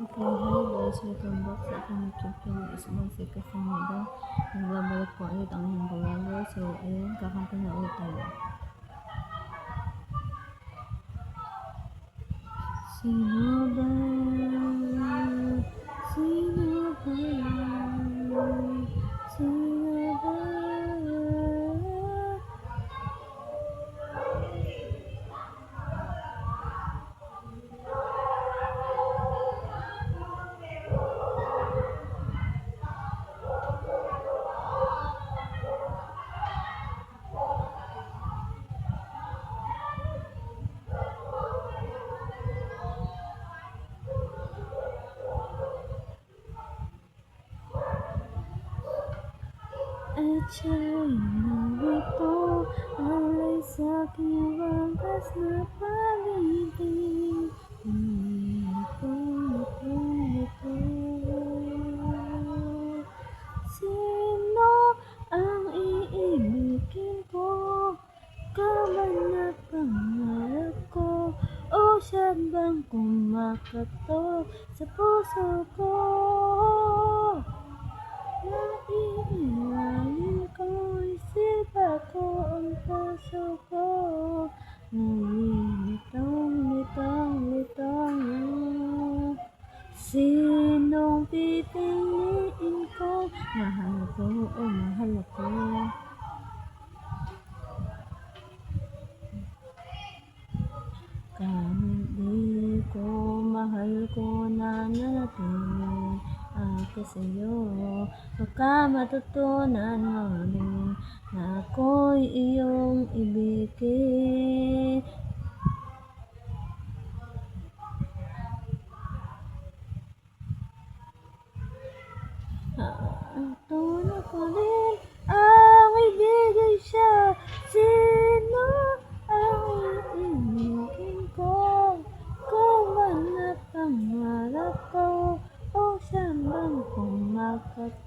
Okay, hi guys, welcome back sa aking YouTube channel. Is lang si Kasamida. Nagbabalik po ulit ang inyong vlogger. So, ayan, kakanta na ulit tayo. Sino ba? Sino ba? Sino ba? At siya'y narito, alay sa aking wagas na pag-ibig. Ito. Sino ang iibigin ko? Kaman na pangarap ko, o siya bang kumakatok sa puso ko? Naiiwain ko, isip ako ang puso ko. Litong sinong pipiliin ko? Mahal ko o mahal ako? Kahit di ko mahal ko na natin ako sa'yo, baka matutunan mo rin na ako'y iyong ibigin. Tunay ko rin ang ibigay siya. Sino ang iibigin ko? Kung man na pangarap ko, o siya bang kumakatok